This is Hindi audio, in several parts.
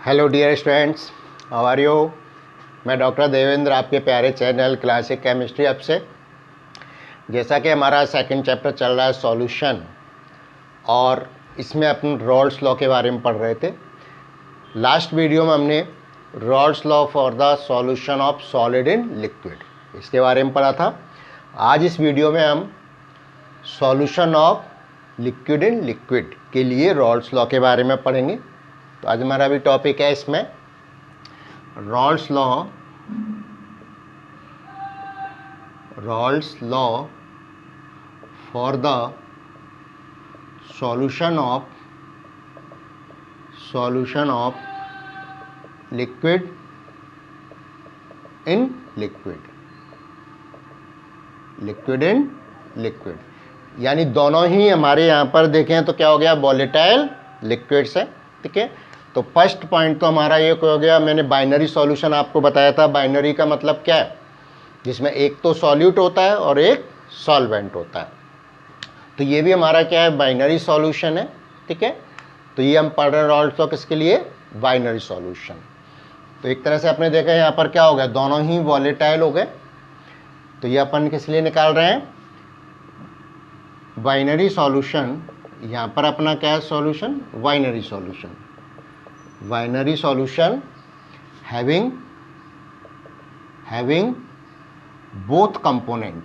Hello dear students, how are you. मैं डॉक्टर देवेंद्र, आपके प्यारे चैनल क्लासिक केमिस्ट्री अप से। जैसा कि हमारा सेकंड चैप्टर चल रहा है सॉल्यूशन, और इसमें अपन रॉल्स लॉ के बारे में पढ़ रहे थे। लास्ट वीडियो में हमने Rawls law for the solution of solid in liquid इसके बारे में पढ़ा था। आज इस वीडियो में हम solution of liquid in liquid के लिए रॉल्स लॉ के बारे में पढ़ेंगे। तो आज हमारा भी टॉपिक है इसमें Rawls law for the solution of liquid in liquid यानी दोनों ही हमारे यहाँ पर देखें तो क्या हो गया, वॉलेटाइल लिक्विड्स है। ठीक है, तो फर्स्ट पॉइंट तो हमारा ये हो गया, मैंने बाइनरी सॉल्यूशन आपको बताया था। बाइनरी का मतलब क्या है, जिसमें एक तो सॉल्यूट होता है और एक सॉल्वेंट होता है। तो ये भी हमारा क्या है, बाइनरी सॉल्यूशन है। ठीक है, तो ये हम पढ़ रहे हैं रॉल्स लॉ किसके लिए, बाइनरी सॉल्यूशन। तो एक तरह से आपने देखा यहाँ पर क्या हो गया, दोनों ही वॉलेटाइल हो गए। तो ये अपन किस लिए निकाल रहे हैं, बाइनरी सॉल्यूशन। यहाँ पर अपना क्या है solution, binary solution having both component।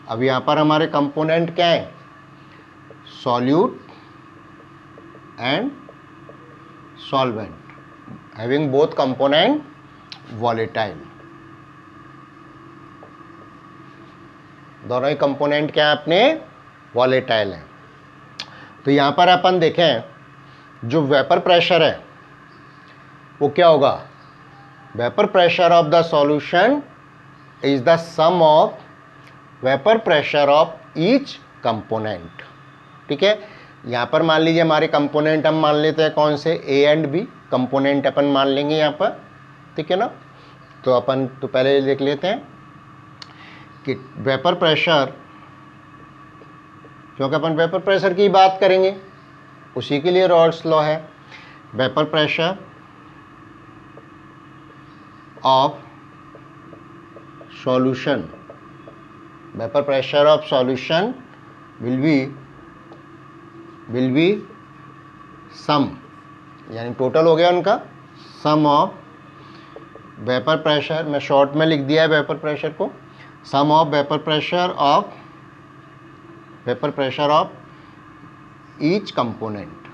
अब यहाँ पर हमारे कंपोनेंट क्या है, solute and solvent, having both component volatile. दोनों ही कंपोनेंट क्या है अपने, वॉलेटाइल हैं। तो यहाँ पर अपन देखें, जो वेपर प्रेशर है वो क्या होगा, vapour pressure of the solution is the sum of vapour pressure of each component. ठीक है, यहाँ पर मान लीजिए हमारे कंपोनेंट हम मान लेते हैं कौन से, ए एंड बी कंपोनेंट अपन मान लेंगे यहाँ पर। ठीक है ना, तो अपन तो पहले देख लेते हैं कि वेपर प्रेशर, क्योंकि अपन वेपर प्रेशर की बात करेंगे, उसी के लिए रॉल्स लॉ है। Vapour pressure of solution, vapour pressure of solution will be sum, यानी टोटल हो गया उनका सम ऑफ वेपर प्रेशर, मैं शॉर्ट में लिख दिया है वेपर प्रेशर को, sum of vapour pressure of each component,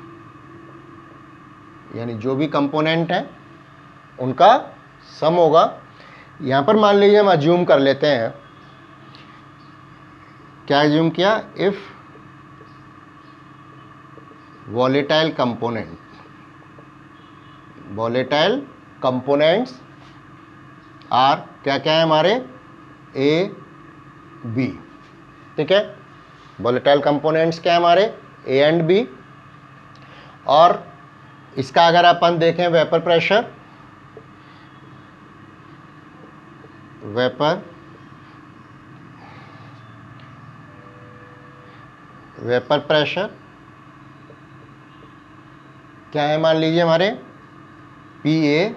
यानी जो भी कंपोनेंट है उनका सम होगा। यहाँ पर मान लीजिए हम अज्यूम कर लेते हैं, क्या अज्यूम किया, इफ वॉलेटाइल कंपोनेंट्स आर क्या क्या है हमारे, ए बी। ठीक है, वॉलेटाइल कंपोनेंट्स क्या है हमारे, ए एंड बी। और इसका अगर अपन देखें वेपर प्रेशर क्या है, मान लीजिए हमारे पी ए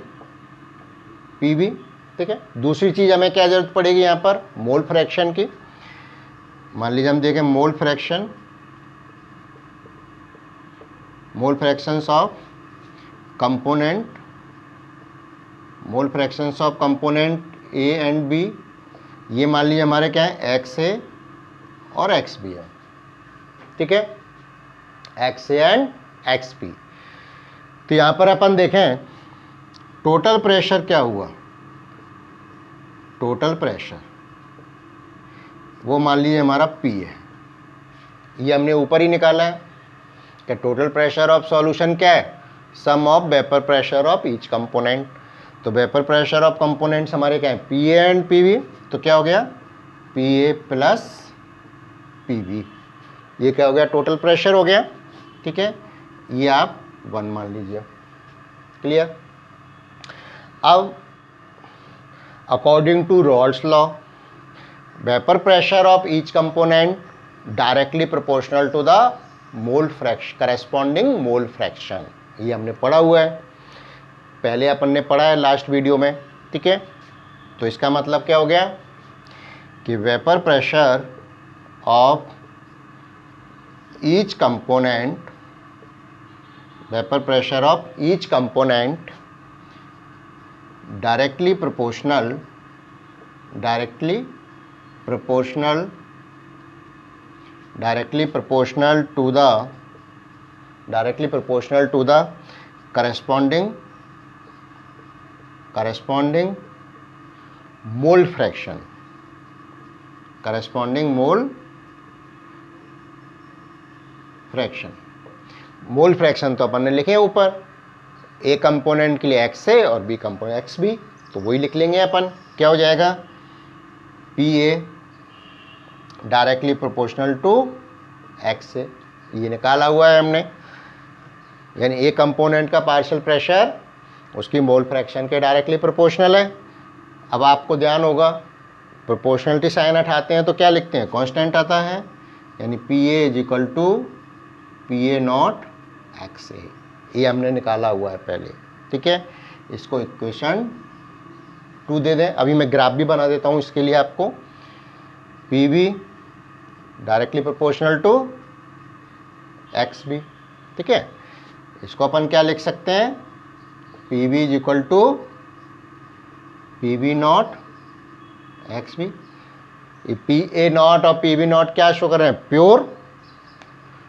पी बी। ठीक है, दूसरी चीज़ हमें क्या जरूरत पड़ेगी यहाँ पर, मोल फ्रैक्शन की। मान लीजिए हम देखें mole fractions of component A and B, ये मान लीजिए हमारे क्या है, एक्स ए और एक्स बी है। ठीक है, X A and X B. तो यहाँ पर अपन देखें टोटल प्रेशर क्या हुआ, टोटल प्रेशर वो मान लीजिए हमारा P है, ये हमने ऊपर ही निकाला है कि टोटल प्रेशर ऑफ सॉल्यूशन क्या है, sum of vapour pressure of each component. तो वेपर प्रेशर ऑफ कंपोनेंट्स हमारे क्या है, PA एंड PB। तो क्या हो गया, PA प्लस PB, ये क्या हो गया, टोटल प्रेशर हो गया। ठीक है, ये आप 1 मान लीजिए। क्लियर। अब according to Raoult's law, vapour pressure of each component directly proportional to the mole fraction, corresponding mole fraction, ये हमने पढ़ा हुआ है, पहले अपन ने पढ़ा है लास्ट वीडियो में, ठीक है। तो इसका मतलब क्या हो गया कि vapour pressure of each component, vapour pressure of each component directly proportional to the corresponding mole fraction, mole fraction तो अपन ने लिखे हैं ऊपर, ए कंपोनेंट के लिए एक्स ए और बी कंपोनेंट एक्स बी, तो वही लिख लेंगे अपन। क्या हो जाएगा, P A directly proportional to X A, ये निकाला हुआ है हमने, यानी ए कंपोनेंट का पार्शियल प्रेशर उसकी मोल फ्रैक्शन के डायरेक्टली प्रोपोर्शनल है। अब आपको ध्यान होगा, प्रोपोर्शनलिटी साइन हटाते हैं तो क्या लिखते हैं, कांस्टेंट आता है, यानी P A is equal to P A naught X A, ये हमने निकाला हुआ है पहले, ठीक है। इसको इक्वेशन 2 दे दें। अभी मैं ग्राफ भी बना देता हूँ इसके लिए आपको, P B directly proportional to X B, ठीक है। इसको अपन क्या लिख सकते हैं, P B is equal to P B naught X B. P A naught और पी बी नॉट क्या शो कर रहे हैं, प्योर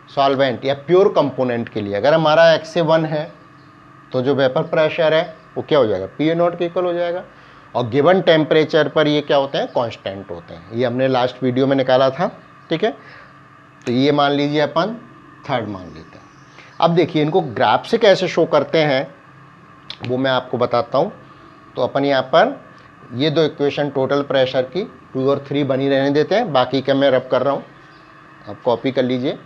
सॉल्वेंट या प्योर कंपोनेंट के लिए। अगर हमारा एक्स से 1 है तो जो वेपर प्रेशर है वो क्या हो जाएगा, पी ए नॉट के इक्वल हो जाएगा, और गिवन टेम्परेचर पर ये क्या होते हैं, कांस्टेंट होते हैं। ये हमने लास्ट वीडियो में निकाला था, ठीक है। तो ये मान लीजिए अपन थर्ड मान लेते हैं। अब देखिए इनको ग्राफ से कैसे शो करते हैं वो मैं आपको बताता हूँ। तो अपन यहाँ पर ये दो इक्वेशन टोटल प्रेशर की 2 और 3 बनी रहने देते हैं, बाकी का मैं रब कर रहा हूँ, आप कॉपी कर लीजिए।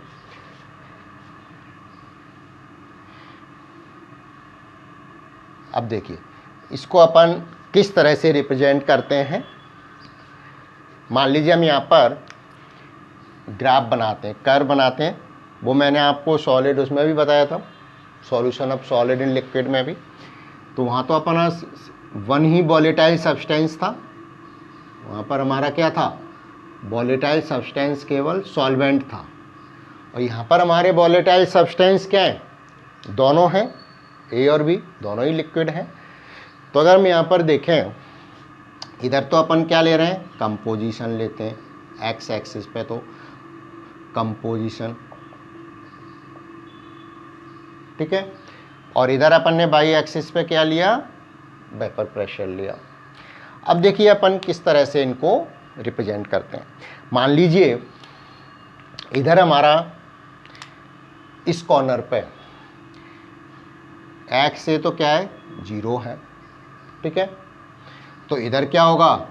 अब देखिए इसको अपन किस तरह से रिप्रेजेंट करते हैं। मान लीजिए हम यहाँ पर ग्राफ बनाते हैं, कर्व बनाते हैं, वो मैंने आपको सॉलिड उसमें भी बताया था, solution of solid in liquid में भी। तो वहाँ तो अपना 1 ही वॉलेटाइल सब्सटेंस था, वहाँ पर हमारा क्या था, वॉलेटाइल सब्सटेंस केवल सॉल्वेंट था, और यहाँ पर हमारे वॉलेटाइल सब्सटेंस क्या है, दोनों हैं, ए और बी दोनों ही लिक्विड हैं। तो अगर हम यहाँ पर देखें, इधर तो अपन क्या ले रहे हैं, कंपोजिशन लेते हैं, एक्स एक्सिस पे तो कंपोजिशन, ठीक है, और इधर अपन ने वाई एक्सिस पे क्या लिया, वेपर प्रेशर लिया। अब देखिए अपन किस तरह से इनको रिप्रेजेंट करते हैं। मान लीजिए इधर हमारा इस कॉर्नर पे एक्स से तो क्या है, 0 है, ठीक है। तो इधर क्या होगा,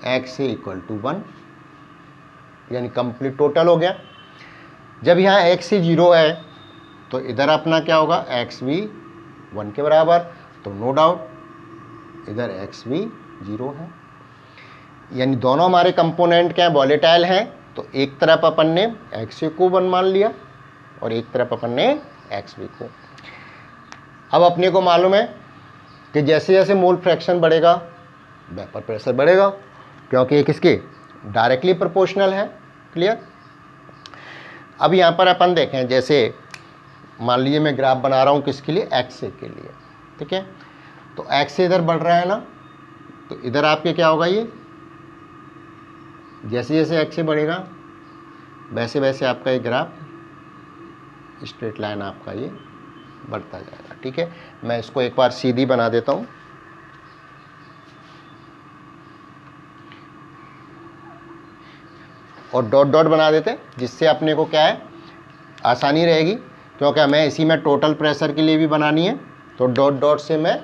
एक्स से इक्वल टू 1, यानी कंप्लीट टोटल हो गया। जब यहाँ एक्स से 0 है तो इधर अपना क्या होगा, एक्स भी 1 के बराबर, तो नो डाउट इधर एक्स भी 0 है, यानी दोनों हमारे कंपोनेंट क्या है, वॉलेटाइल हैं। तो एक तरफ अपन ने एक्स को 1 मान लिया और एक तरफ अपन ने एक्स बी को। अब अपने को मालूम है कि जैसे जैसे मोल फ्रैक्शन बढ़ेगा वेपर प्रेशर बढ़ेगा, क्योंकि ये किसके डायरेक्टली प्रोपोर्शनल है, क्लियर। अब यहाँ पर अपन देखें, जैसे मान लीजिए मैं ग्राफ बना रहा हूँ किसके लिए, एक्स ए के लिए, ठीक है। तो एक्स इधर बढ़ रहा है ना, तो इधर आपके क्या होगा, ये जैसे जैसे एक्स ए बढ़ेगा वैसे वैसे आपका ये ग्राफ स्ट्रेट लाइन आपका ये बढ़ता जाएगा, ठीक है। मैं इसको एक बार सीधी बना देता हूँ। और डॉट डॉट बना देते हैं, जिससे अपने को क्या है, आसानी रहेगी, क्योंकि हमें इसी में टोटल प्रेशर के लिए भी बनानी है। तो डॉट डॉट से मैं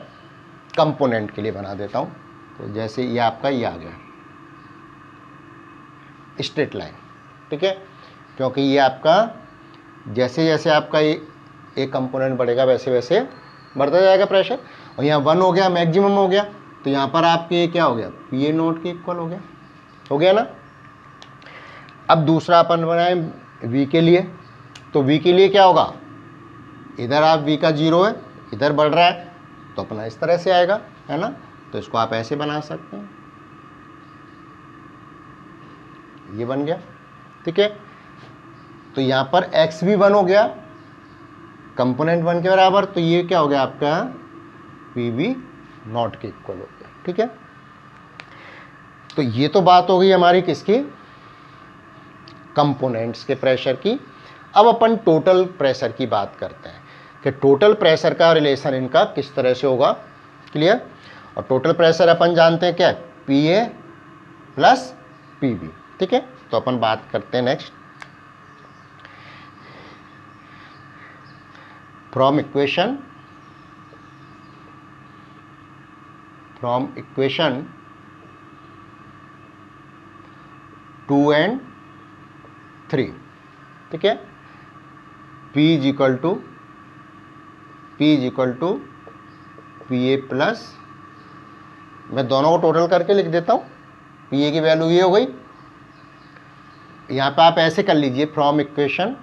कंपोनेंट के लिए बना देता हूँ। तो जैसे ये आपका ये आ गया स्ट्रेट लाइन, ठीक है, क्योंकि ये आपका जैसे जैसे आपका ये एक कंपोनेंट बढ़ेगा वैसे वैसे बढ़ता जाएगा प्रेशर। और यहाँ 1 हो गया, मैक्सिमम हो गया, तो यहाँ पर आपके क्या हो गया, पी ए नोट के इक्वल हो गया ना। अब दूसरा अपन बनाए वी के लिए, तो v के लिए क्या होगा, इधर आप v का 0 है, इधर बढ़ रहा है, तो अपना इस तरह से आएगा, है ना। तो इसको आप ऐसे बना सकते हैं, ये बन गया, ठीक है। तो यहाँ पर x भी 1 हो गया, कंपोनेंट 1 के बराबर, तो ये क्या हो गया आपका पी वी नॉट के इक्वल हो गया, ठीक है। तो ये तो बात हो गई हमारी किसकी, कंपोनेंट्स के प्रेशर की। अब अपन टोटल प्रेशर की बात करते हैं कि टोटल प्रेशर का रिलेशन इनका किस तरह से होगा, क्लियर। और टोटल प्रेशर अपन जानते हैं क्या है, P A plus P B, ठीक है। तो अपन बात करते हैं नेक्स्ट, फ्रॉम इक्वेशन 2 and 3, ठीक है। P is equal to P A plus, मैं दोनों को टोटल करके लिख देता हूँ, पी ए की वैल्यू ये हो गई, यहाँ पे आप ऐसे कर लीजिए, फ्रॉम इक्वेशन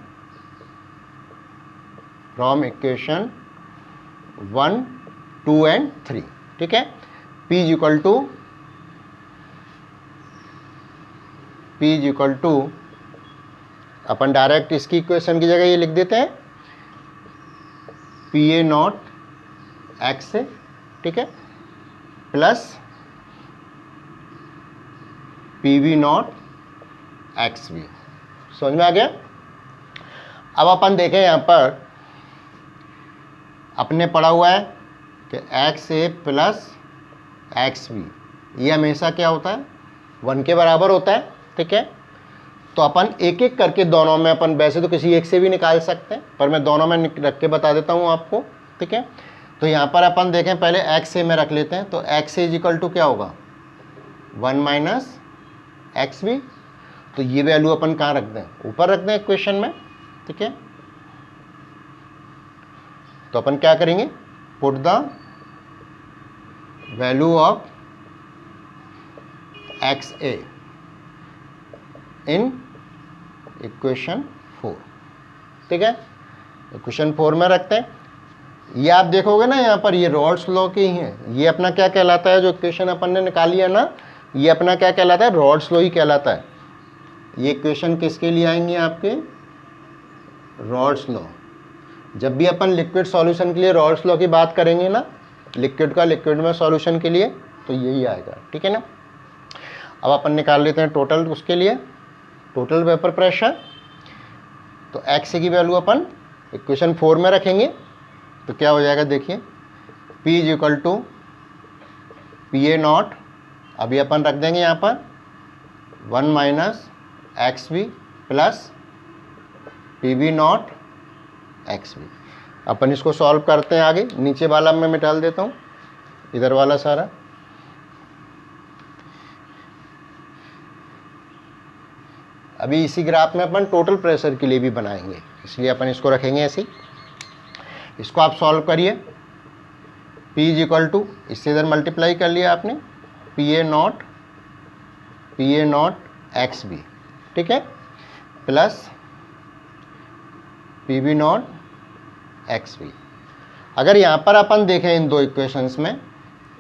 1, 2 and 3, ठीक है। P इज इक्वल टू अपन डायरेक्ट इसकी इक्वेशन की जगह ये लिख देते हैं, पी ए नॉट एक्स से, ठीक है, plus P V naught X V. समझ में आ गया। अब अपन देखें यहाँ पर अपने पढ़ा हुआ है कि X A plus X V, ये हमेशा क्या होता है 1 के बराबर होता है, ठीक है। तो अपन एक एक करके दोनों में, अपन वैसे तो किसी एक से भी निकाल सकते हैं, पर मैं दोनों में रख के बता देता हूँ आपको, ठीक है। तो यहाँ पर अपन देखें पहले एक्स ए में रख लेते हैं, तो X A is equal to क्या होगा 1 माइनस एक्स वी। तो ये वैल्यू अपन कहाँ रख दें, ऊपर रख दें इक्वेशन में, ठीक है। तो अपन क्या करेंगे, put the value of X A in equation 4, ठीक है। इक्वेशन 4 में रखते हैं। ये आप देखोगे ना यहाँ पर, ये रॉल्स लॉ के ही है, ये अपना क्या कहलाता है, जो इक्वेशन अपन ने निकाली है ना, ये अपना क्या कहलाता है, रॉल्स लॉ ही कहलाता है। ये इक्वेशन किसके लिए आएंगे आपके, रॉल्स लॉ। जब भी अपन लिक्विड सॉल्यूशन के लिए रॉल्स लॉ की बात करेंगे ना, लिक्विड का लिक्विड में सॉल्यूशन के लिए, तो यही आएगा, ठीक है ना। अब अपन निकाल लेते हैं टोटल, उसके लिए टोटल वेपर प्रेशर। तो एक्स की वैल्यू अपन इक्वेशन 4 में रखेंगे, तो क्या हो जाएगा देखिए, P is equal to P A naught, अभी अपन रख देंगे यहाँ पर 1 minus X V plus P V naught X V. अपन इसको सॉल्व करते हैं आगे, नीचे वाला मैं मिटा देता हूँ, इधर वाला सारा। अभी इसी ग्राफ में अपन टोटल प्रेशर के लिए भी बनाएंगे, इसलिए अपन इसको रखेंगे ऐसे ही। इसको आप सॉल्व करिए, P इज इक्वल टू, इससे इधर मल्टीप्लाई कर लिया आपने, P A naught X B, ठीक है, plus P B naught X B. अगर यहाँ पर अपन देखें इन दो इक्वेशंस में,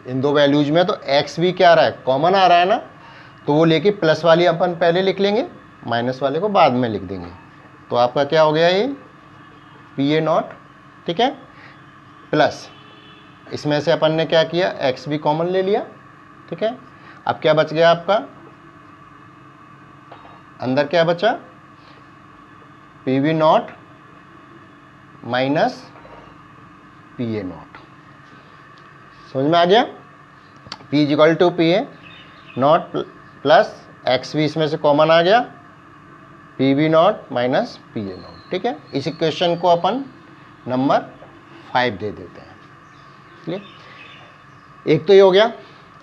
इन दो वैल्यूज में, तो एक्स बी क्या आ रहा है, कॉमन आ रहा है ना, तो वो लेके प्लस वाली अपन पहले लिख लेंगे, माइनस वाले को बाद में लिख देंगे। तो आपका क्या हो गया ये पी ए नॉट, ठीक है, प्लस इसमें से अपन ने क्या किया, एक्स भी कॉमन ले लिया, ठीक है। अब क्या बच गया आपका, अंदर क्या बचा, P V naught minus P A naught. समझ में आ गया, P is equal to P A naught plus X भी इसमें से कॉमन आ गया, P V naught minus P A naught, ठीक है। इस इक्वेशन को अपन नंबर 5 दे देते हैं, क्लियर। एक तो ये हो गया।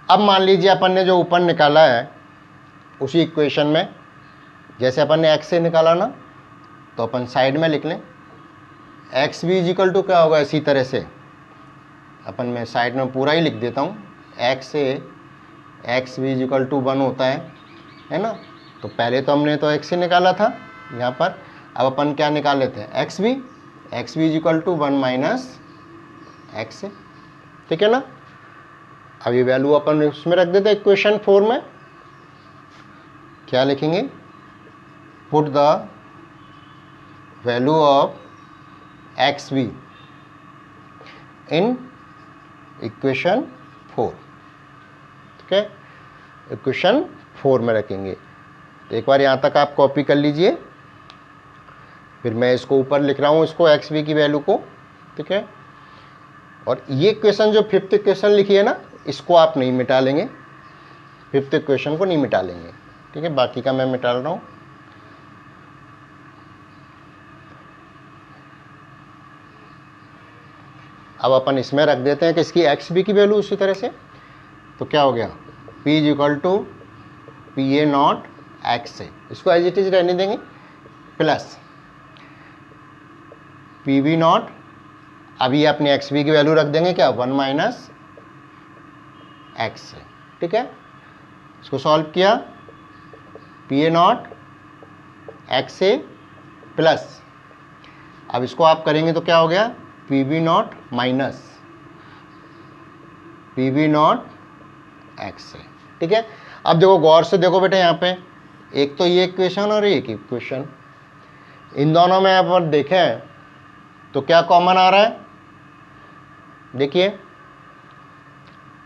अब मान लीजिए अपन ने जो ऊपर निकाला है उसी इक्वेशन में, जैसे अपन ने एक्स से निकाला ना, तो अपन साइड में लिख लें, एक्स भी इज इक्वल टू क्या होगा, इसी तरह से अपन मैं साइड में पूरा ही लिख देता हूँ, एक्स से एक्स भी इज इक्वल टू 1 होता है ना। तो पहले तो हमने तो एक्स से निकाला था यहाँ पर, अब अपन क्या निकाल लेते हैं, X V is equal to 1 minus X A, ठीक है ना। अब ये वैल्यू अपन उसमें रख देते हैं इक्वेशन 4 में। क्या लिखेंगे, put the value of X V in equation 4, ठीक है, इक्वेशन 4 में रखेंगे। तो एक बार यहाँ तक आप कॉपी कर लीजिए, फिर मैं इसको ऊपर लिख रहा हूँ, इसको एक्स वी की वैल्यू को, ठीक है। और ये इक्वेशन जो 5th इक्वेशन लिखी है ना, इसको आप नहीं मिटा लेंगे, 5th इक्वेशन को नहीं मिटा लेंगे, ठीक है। बाकी का मैं मिटा रहा हूँ। अब अपन इसमें रख देते हैं कि इसकी एक्स बी की वैल्यू उसी तरह से। तो क्या हो गया, P is equal to P A naught X A, इसको एज इट इज रहने देंगे, प्लस पी वी नॉट, अभी अपने एक्स बी की वैल्यू रख देंगे क्या, 1 माइनस एक्स से, ठीक है। इसको सॉल्व किया, P A naught X A plus, अब इसको आप करेंगे तो क्या हो गया, P V naught minus P V naught x से, ठीक है। अब देखो गौर से देखो बेटा, यहाँ पे एक तो ये इक्वेशन और एक इक्वेशन, इन दोनों में अपन देखें तो क्या कॉमन आ रहा है, देखिए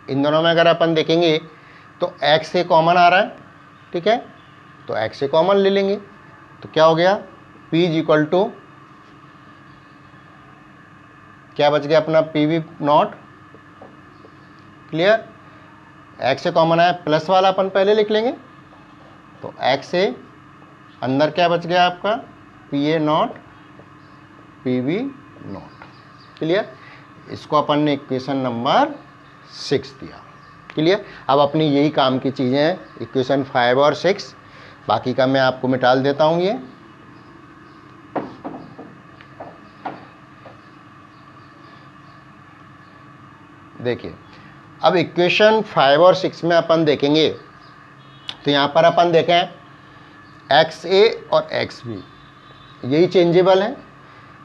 इन दोनों में अगर अपन देखेंगे तो x से कॉमन आ रहा है, ठीक है, तो x से कॉमन ले लेंगे। तो क्या हो गया, P इज इक्वल टू, क्या बच गया अपना, P V not, clear, x से कॉमन आया, प्लस वाला अपन पहले लिख लेंगे, तो x से अंदर क्या बच गया आपका, P A naught P V not, clear. इसको अपन ने इक्वेशन नंबर 6 दिया, क्लियर। अब अपनी यही काम की चीज़ें हैं, इक्वेशन 5 और 6, बाकी का मैं आपको मिटाल देता हूँ। ये देखिए, अब इक्वेशन 5 और 6 में अपन देखेंगे तो यहाँ पर अपन देखें एक्स ए और एक्स बी यही चेंजेबल हैं,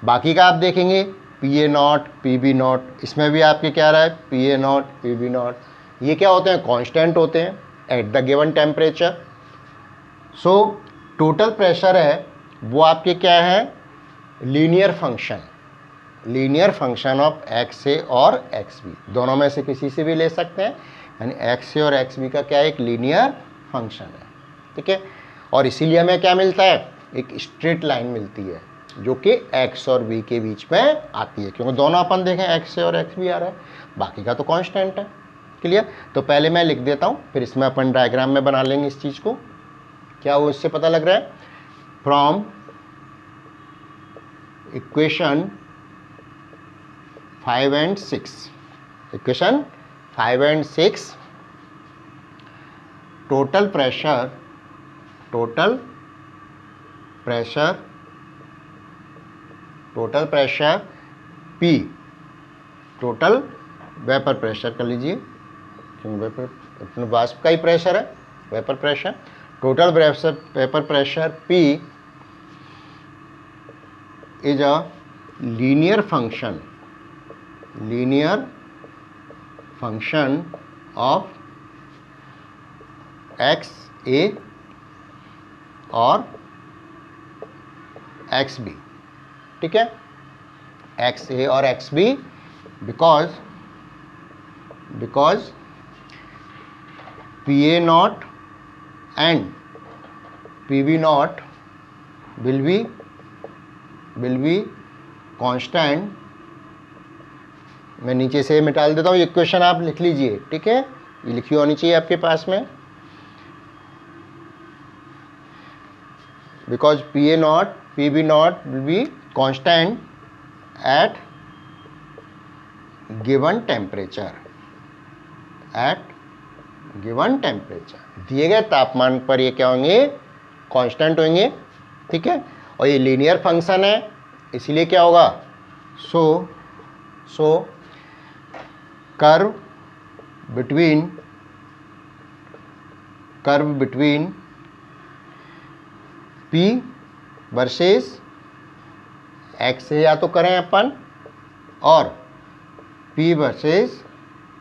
बाकी का आप देखेंगे P A naught P B naught, इसमें भी आपके क्या रहा है, P A naught P B naught, ये क्या होते हैं, कांस्टेंट होते हैं at the given temperature. So total pressure है वो आपके क्या है, linear function of X A और एक्स बी, दोनों में से किसी से भी ले सकते हैं, यानी एक्स ए और एक्स बी का क्या एक लीनियर फंक्शन है, ठीक है। और इसीलिए हमें क्या मिलता है, एक स्ट्रेट लाइन मिलती है जो कि एक्स और बी के बीच में आती है, क्योंकि दोनों अपन देखें एक्स ए और एक्स बी आ रहा है, बाकी का तो कांस्टेंट है, क्लियर। तो पहले मैं लिख देता हूँ, फिर इसमें अपन डायग्राम में बना लेंगे इस चीज़ को। क्या वो इससे पता लग रहा है, from equation 5 and 6, equation 5 and 6, total pressure P, total vapour pressure कर लीजिए, क्योंकि वेपर अपने वाष्प का ही प्रेशर है, vapour pressure, total vapour pressure P is a linear function of X A और एक्स बी, ठीक है, एक्स ए और X B, because P A naught and P B naught will be constant. मैं नीचे से मिटा देता हूँ, इक्वेशन आप लिख लीजिए, ठीक है, ये लिखी होनी चाहिए आपके पास में, because P A naught P B naught will be constant at given temperature, दिए गए तापमान पर ये क्या होंगे, कांस्टेंट होंगे, ठीक है। और ये लीनियर फंक्शन है, इसलिए क्या होगा, so curve between P versus X A या तो करें अपन और P versus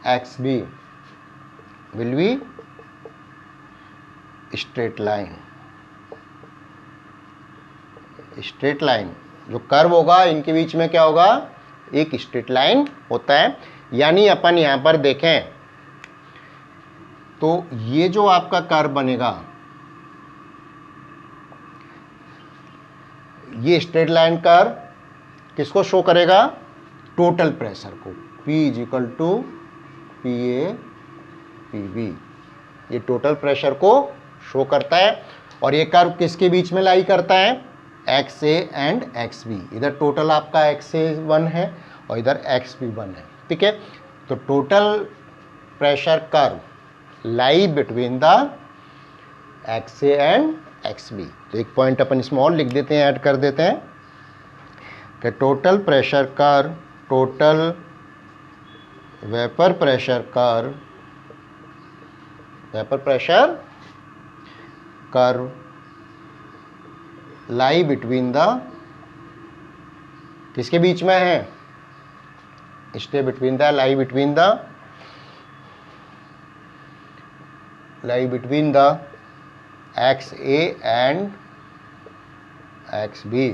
X B will be straight line. Straight line जो कर्व होगा इनके बीच में क्या होगा, एक स्ट्रेट लाइन होता है। यानी अपन यहां पर देखें तो ये जो आपका कर्व बनेगा, ये स्ट्रेट लाइन कर्व किसको शो करेगा, टोटल प्रेशर को, P is equal to P A P B, ये टोटल प्रेशर को शो करता है। और ये कर्व किसके बीच में लाई करता है, X A and X B. इधर टोटल आपका एक्स ए 1 है और इधर एक्स बी 1 है, ठीक है। तो total pressure curve lie between the X A and X B. तो एक पॉइंट अपन स्मॉल लिख देते हैं, ऐड कर देते हैं कि total pressure curve, total vapour pressure curve, vapour pressure curve lie between the, किसके बीच में है, stay between the, lie between the, lie between the X A and X B.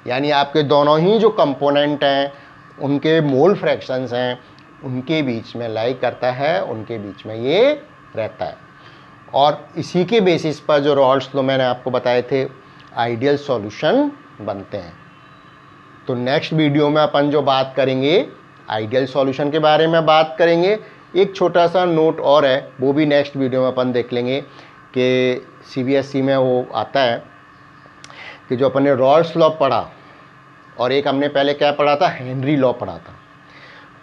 यानी आपके दोनों ही जो कंपोनेंट हैं उनके मोल फ्रैक्शंस हैं उनके बीच में लाई करता है, उनके बीच में ये रहता है। और इसी के बेसिस पर जो रॉल्स लॉ मैंने आपको बताए थे आइडियल सॉल्यूशन बनते हैं। तो नेक्स्ट वीडियो में अपन जो बात करेंगे आइडियल सॉल्यूशन के बारे में बात करेंगे। एक छोटा सा नोट और है, वो भी नेक्स्ट वीडियो में अपन देख लेंगे कि CBSE में वो आता है कि जो अपन ने रॉल्स लॉ पढ़ा और एक हमने पहले क्या पढ़ा था, हेनरी लॉ पढ़ा था।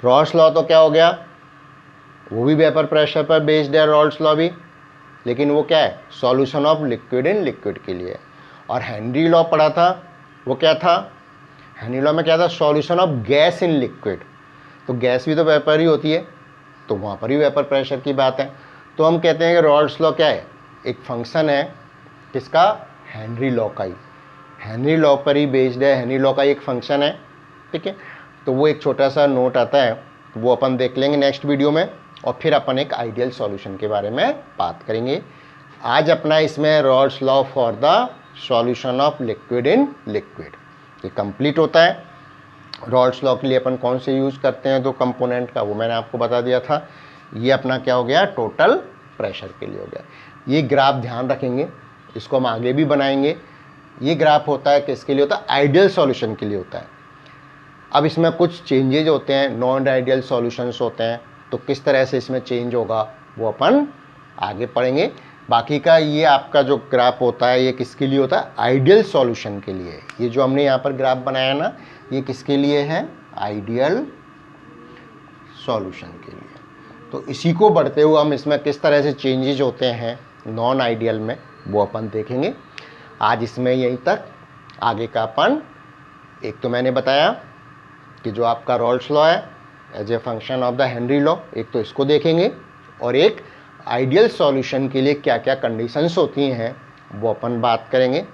रॉल्स लॉ तो क्या हो गया, वो भी वेपर प्रेशर पर बेस्ड है रॉल्स लॉ भी, लेकिन वो क्या है, solution of liquid in liquid के लिए। और हेनरी लॉ पढ़ा था, वो क्या था, हेनरी लॉ में क्या था, solution of gas in liquid. तो गैस भी तो वेपर ही होती है, तो वहाँ पर ही वेपर प्रेशर की बात है। तो हम कहते हैं कि रॉल्स लॉ क्या है, एक फंक्शन है किसका, हेनरी लॉ का ही, हेनरी लॉ पर ही बेस्ड है, हेनरी लॉ का एक फंक्शन है, ठीक है। तो वो एक छोटा सा नोट आता है, वो अपन देख लेंगे नेक्स्ट वीडियो में, और फिर अपन एक आइडियल सॉल्यूशन के बारे में बात करेंगे। आज अपना इसमें Rawls law for the solution of liquid in liquid ये कंप्लीट होता है। रॉल्स लॉ के लिए अपन कौन से यूज़ करते हैं, दो कंपोनेंट का, वो मैंने आपको बता दिया था। ये अपना क्या हो गया, टोटल प्रेशर के लिए हो गया। ये ग्राफ ध्यान रखेंगे, इसको हम आगे भी बनाएंगे। ये ग्राफ होता है किसके लिए होता है, आइडियल सॉल्यूशन के लिए होता है। अब इसमें कुछ चेंजेज होते हैं, नॉन आइडियल सॉल्यूशंस होते हैं, तो किस तरह से इसमें चेंज होगा वो अपन आगे पढ़ेंगे। बाकी का ये आपका जो ग्राफ होता है ये किसके लिए होता है, आइडियल सॉल्यूशन के लिए। ये जो हमने यहाँ पर ग्राफ बनाया ना, ये किसके लिए है, आइडियल सॉल्यूशन के लिए। तो इसी को बढ़ते हुए हम इसमें किस तरह से चेंजेज होते हैं नॉन आइडियल में, वो अपन देखेंगे। आज इसमें यहीं तक, आगे का अपन, एक तो मैंने बताया कि जो आपका रॉल्स लॉ है as a function of the Henry law, एक तो इसको देखेंगे, और एक आइडियल सॉल्यूशन के लिए क्या क्या कंडीशंस होती हैं वो अपन बात करेंगे।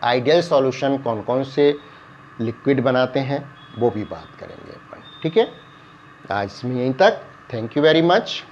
आइडियल सॉल्यूशन कौन कौन से लिक्विड बनाते हैं वो भी बात करेंगे अपन, ठीक है। आज इसमें यहीं तक, थैंक यू वेरी मच।